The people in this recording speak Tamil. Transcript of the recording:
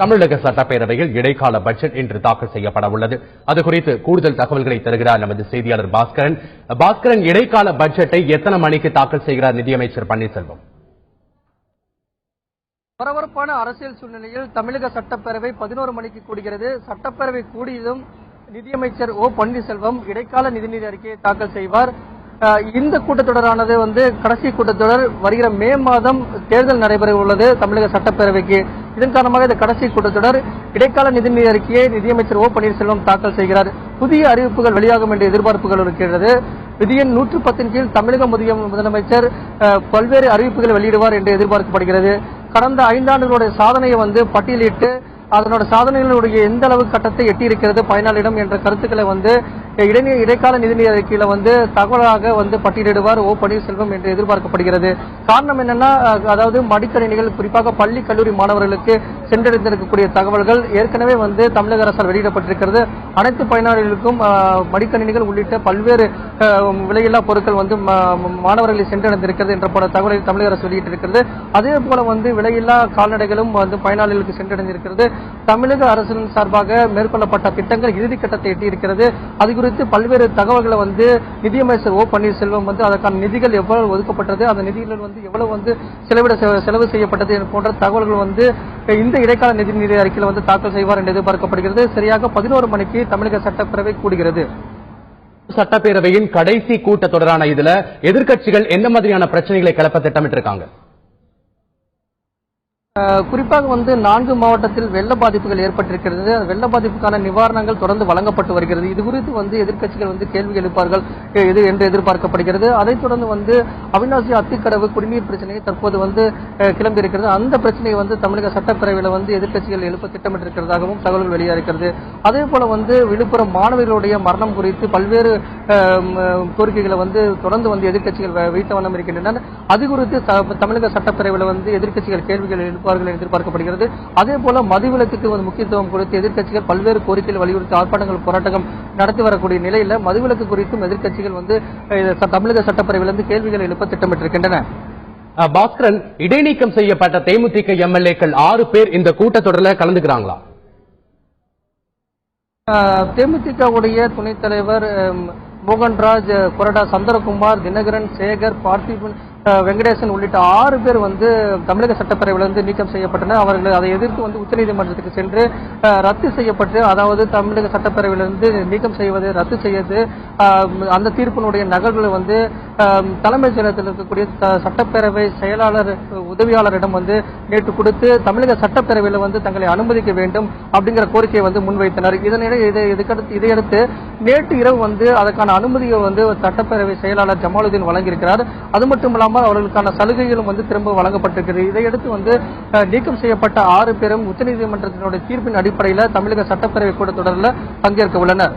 தமிழக சட்டப்பேரவையில் இடைக்கால பட்ஜெட் இன்று தாக்கல் செய்யப்பட உள்ளது. அது குறித்து கூடுதல் தகவல்களை தருகிறார் நமது செய்தியாளர் பாஸ்கரன். பாஸ்கரன், இடைக்கால பட்ஜெட்டை எத்தனை மணிக்கு தாக்கல் செய்கிறார் நிதியமைச்சர் பன்னீர்செல்வம்? பரபரப்பான அரசியல் சூழ்நிலையில் தமிழக சட்டப்பேரவை 11 மணிக்கு கூடுகிறது. சட்டப்பேரவை கூடியதும் நிதியமைச்சர் ஓ பன்னீர்செல்வம் இடைக்கால நிதிநிலை அறிக்கையை தாக்கல் செய்வார். இந்த கூட்டத்தொடரானது கடைசி கூட்டத்தொடர். வருகிற மே மாதம் தேர்தல் நடைபெற உள்ளது தமிழக சட்டப்பேரவைக்கு. இதன் காரணமாக இந்த கடைசி கூட்டத்தொடர் இடைக்கால நிதிநிலை அறிக்கையை நிதியமைச்சர் ஓ பன்னீர்செல்வம் தாக்கல் செய்கிறார். புதிய அறிவிப்புகள் வெளியாகும் என்ற எதிர்பார்ப்புகள் இருக்கிறது. விதியின் 110 கீழ் தமிழக முதலமைச்சர் பல்வேறு அறிவிப்புகளை வெளியிடுவார் என்று எதிர்பார்க்கப்படுகிறது. கடந்த 5 ஆண்டுகளுடைய சாதனையை பட்டியலிட்டு அதனோட சாதனைகளுடைய எந்த அளவு கட்டத்தை எட்டியிருக்கிறது பயனாளிடம் என்ற கருத்துக்களை இடைக்கால நிதிநிலை அறிக்கையில தகவலாக பட்டியலிடுவார் ஓ பன்னீர்செல்வம் என்று எதிர்பார்க்கப்படுகிறது. காரணம் என்னன்னா, அதாவது மடிக்கணினிகள் குறிப்பாக பள்ளி கல்லூரி மாணவர்களுக்கு சென்றடைந்திருக்கக்கூடிய தகவல்கள் ஏற்கனவே தமிழக அரசால் வெளியிடப்பட்டிருக்கிறது. அனைத்து பயனாளிகளுக்கும் மடிக்கணினிகள் உள்ளிட்ட பல்வேறு விலையில்லா பொருட்கள் மாணவர்களை சென்றடைந்திருக்கிறது என்ற பல தகவலை தமிழக அரசு வெளியிட்டிருக்கிறது. அதே போல விலையில்லா கால்நடைகளும் பயனாளிகளுக்கு சென்றடைந்திருக்கிறது. தமிழக அரசின் சார்பாக மேற்கொள்ளப்பட்ட திட்டங்கள் இறுதி கட்டத்தை எட்டியிருக்கிறது. அது குறித்து பல்வேறு தகவல்களை நிதியமைச்சர் ஓ பன்னீர்செல்வம் அதற்கான நிதிகள் எவ்வளவு ஒதுக்கப்பட்டது, அந்த நிதிகள் எவ்வளவு செலவு செய்யப்பட்டது போன்ற தகவல்கள் இந்த இடைக்கால நிதிநிலை அறிக்கையில் தாக்கல் செய்வார் என்று எதிர்பார்க்கப்படுகிறது. சரியாக 11 மணிக்கு தமிழக சட்டப்பேரவை கூடுகிறது. சட்டப்பேரவையின் கடைசி கூட்டத்தொடரான இதுல எதிர்க்கட்சிகள் எந்த மாதிரியான பிரச்சனைகளை கிளப்ப திட்டமிட்டிருக்காங்க? குறிப்பாக 4 மாவட்டத்தில் வெள்ள பாதிப்புகள் ஏற்பட்டிருக்கிறது. வெள்ள பாதிப்புக்கான நிவாரணங்கள் தொடர்ந்து வழங்கப்பட்டு வருகிறது. இது குறித்து எதிர்க்கட்சிகள் கேள்வி எழுப்பார்கள் என்று எதிர்பார்க்கப்படுகிறது. அதைத் தொடர்ந்து அவிநாசி அத்திக்கடவு குடிநீர் பிரச்சனையை தற்போது கிளம்பி இருக்கிறது. அந்த பிரச்சனையை தமிழக சட்டப்பேரவையில் எதிர்க்கட்சிகள் எழுப்ப திட்டமிட்டிருக்கிறதாகவும் தகவல்கள் வெளியாகிறது. அதே போல விழுப்புரம் மாணவர்களுடைய மரணம் குறித்து பல்வேறு கோரிக்கைகளை தொடர்ந்து எதிர்க்கட்சிகள் வைத்த வண்ணம் இருக்கின்றன. அது குறித்து தமிழக சட்டப்பேரவையில் எதிர்க்கட்சிகள் கேள்விகள் எதிர்பார்க்கப்படுகிறது. அதே போல மதுவிலக்குக்கு முக்கியத்துவம் குறித்து எதிர்க்கட்சிகள் பல்வேறு கோரிக்கைகள் வலியுறுத்தி ஆர்ப்பாட்டங்கள் போராட்டங்கள் நடத்தி வரக்கூடிய நிலையில் மதுவிலக்கு குறித்தும் எதிர்க்கட்சிகள் தமிழக சட்டப்பேரவையில் கேள்விகள் எழுப்ப திட்டமிட்டிருக்கின்றன. பாஸ்கரன், இடைநீக்கம் செய்யப்பட்ட தேமுதிக எம்எல்ஏக்கள் 6 பேர் இந்த கூட்டத்தொடரில் கலந்துக்கிறாங்களா? தேமுதிகவுடைய துணைத் தலைவர் மோகன்ராஜ், கொரடா சந்திரகுமார், தினகரன், சேகர், பார்த்திபன், வெங்கடேசன் உள்ளிட்ட 6 பேர் தமிழக சட்டப்பேரவையில் நீக்கம் செய்யப்பட்டனர். அவர்கள் அதை எதிர்த்து உச்சநீதிமன்றத்துக்கு சென்று ரத்து செய்யப்பட்டு, அதாவது தமிழக சட்டப்பேரவையிலிருந்து நீக்கம் செய்வது ரத்து செய்வது அந்த தீர்ப்பினுடைய நகல்களை தலைமைச் செயலகத்தில் இருக்கக்கூடிய சட்டப்பேரவை செயலாளர் உதவியாளரிடம் நேற்று கொடுத்து தமிழக சட்டப்பேரவையில் தங்களை அனுமதிக்க வேண்டும் அப்படிங்கிற கோரிக்கையை முன்வைத்தனர். இதையடுத்து நேற்று இரவு அதற்கான அனுமதியை சட்டப்பேரவை செயலாளர் ஜமாலுதீன் வழங்கியிருக்கிறார். அது மட்டுமல்லாமல் அவர்களுக்கான சலுகைகளும் திரும்ப வழங்கப்பட்டிருக்கிறது. இதையடுத்து நீக்கம் செய்யப்பட்ட 6 பேரும் உச்சநீதிமன்றத்தினுடைய தீர்ப்பின் அடிப்படையில் தமிழக சட்டப்பேரவை கூட்டத்தொடரில் பங்கேற்க உள்ளனர்.